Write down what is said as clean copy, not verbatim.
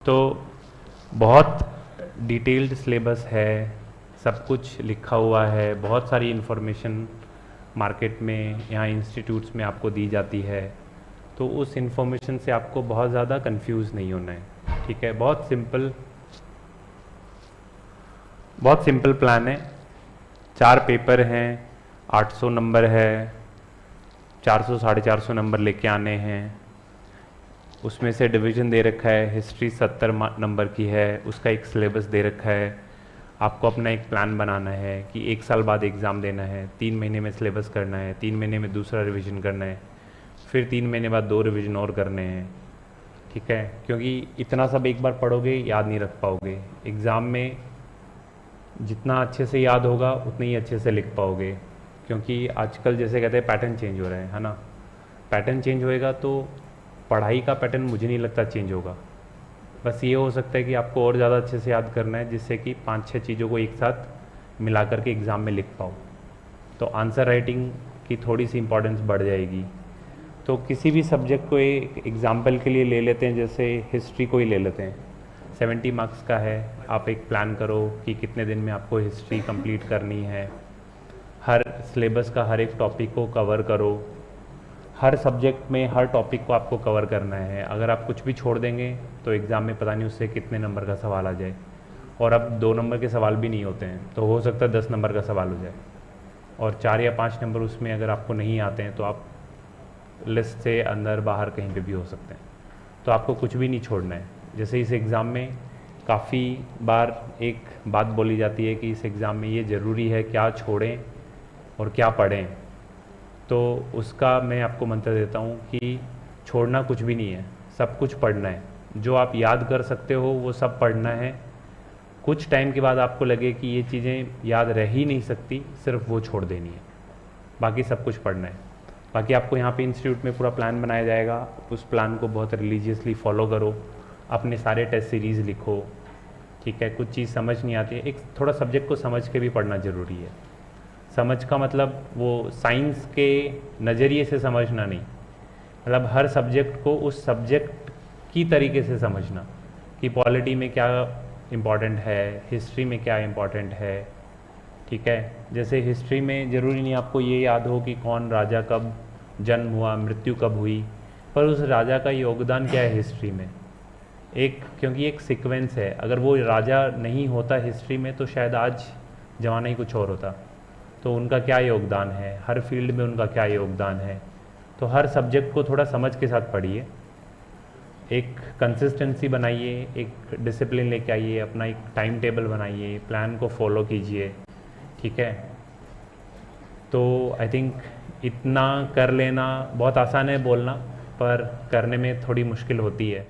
तो बहुत detailed syllabus है, सब कुछ लिखा हुआ है, बहुत सारी इन्फॉर्मेशन मार्केट में यहाँ इंस्टीट्यूट्स में आपको दी जाती है। तो उस इन्फॉर्मेशन से आपको बहुत ज़्यादा कंफ्यूज नहीं होना है, ठीक है। बहुत सिंपल प्लान है। 4 पेपर हैं, 800 नंबर है, 400 450 नंबर लेके आने हैं। उसमें से डिवीज़न दे रखा है, हिस्ट्री 70 नंबर की है, उसका एक सिलेबस दे रखा है। आपको अपना एक प्लान बनाना है कि 1 साल बाद एग्ज़ाम देना है, 3 महीने में सिलेबस करना है, 3 महीने में दूसरा रिवीजन करना है, फिर 3 महीने बाद 2 रिवीजन और करने हैं, ठीक है। क्योंकि इतना सब एक बार पढ़ोगे याद नहीं रख पाओगे। एग्ज़ाम में जितना अच्छे से याद होगा उतनी ही अच्छे से लिख पाओगे, क्योंकि आजकल जैसे कहते हैं पैटर्न चेंज हो रहा है ना। पैटर्न चेंज होएगा तो पढ़ाई का पैटर्न मुझे नहीं लगता चेंज होगा। बस ये हो सकता है कि आपको और ज़्यादा अच्छे से याद करना है, जिससे कि 5-6 चीज़ों को एक साथ मिला करके एग्ज़ाम में लिख पाओ। तो आंसर राइटिंग की थोड़ी सी इम्पोर्टेंस बढ़ जाएगी। तो किसी भी सब्जेक्ट को एक एग्ज़ाम्पल के लिए ले लेते हैं, जैसे हिस्ट्री को ही ले लेते हैं। 70 मार्क्स का है, आप एक प्लान करो कि कितने दिन में आपको हिस्ट्री कंप्लीट करनी है। हर सिलेबस का हर एक टॉपिक को कवर करो। हर सब्जेक्ट में हर टॉपिक को आपको कवर करना है। अगर आप कुछ भी छोड़ देंगे तो एग्ज़ाम में पता नहीं उससे कितने नंबर का सवाल आ जाए। और अब 2 नंबर के सवाल भी नहीं होते हैं, तो हो सकता है 10 नंबर का सवाल हो जाए। और 4 या 5 नंबर उसमें अगर आपको नहीं आते हैं तो आप लिस्ट से अंदर बाहर कहीं पे भी हो सकते हैं। तो आपको कुछ भी नहीं छोड़ना है। जैसे इस एग्ज़ाम में काफ़ी बार एक बात बोली जाती है कि इस एग्ज़ाम में ये ज़रूरी है क्या छोड़ें और क्या पढ़ें। तो उसका मैं आपको मंत्र देता हूँ कि छोड़ना कुछ भी नहीं है, सब कुछ पढ़ना है। जो आप याद कर सकते हो वो सब पढ़ना है। कुछ टाइम के बाद आपको लगे कि ये चीज़ें याद रह ही नहीं सकती, सिर्फ वो छोड़ देनी है, बाकी सब कुछ पढ़ना है। बाकी आपको यहाँ पे इंस्टीट्यूट में पूरा प्लान बनाया जाएगा, उस प्लान को बहुत रिलीजियसली फॉलो करो। अपने सारे टेस्ट सीरीज़ लिखो, ठीक है। कुछ चीज़ समझ नहीं आती है, एक थोड़ा सब्जेक्ट को समझ के भी पढ़ना ज़रूरी है। समझ का मतलब वो साइंस के नज़रिए से समझना नहीं, मतलब हर सब्जेक्ट को उस सब्जेक्ट की तरीके से समझना कि पॉलिटी में क्या इम्पॉर्टेंट है, हिस्ट्री में क्या इम्पॉर्टेंट है, ठीक है। जैसे हिस्ट्री में ज़रूरी नहीं आपको ये याद हो कि कौन राजा कब जन्म हुआ, मृत्यु कब हुई, पर उस राजा का योगदान क्या है हिस्ट्री में। क्योंकि एक सीक्वेंस है, अगर वो राजा नहीं होता हिस्ट्री में तो शायद आज ज़माना ही कुछ और होता। तो उनका क्या योगदान है, हर फील्ड में उनका क्या योगदान है। तो हर सब्जेक्ट को थोड़ा समझ के साथ पढ़िए, एक कंसिस्टेंसी बनाइए, एक डिसिप्लिन लेके आइए, अपना एक टाइम टेबल बनाइए, प्लान को फॉलो कीजिए, ठीक है। तो आई थिंक इतना कर लेना बहुत आसान है बोलना, पर करने में थोड़ी मुश्किल होती है।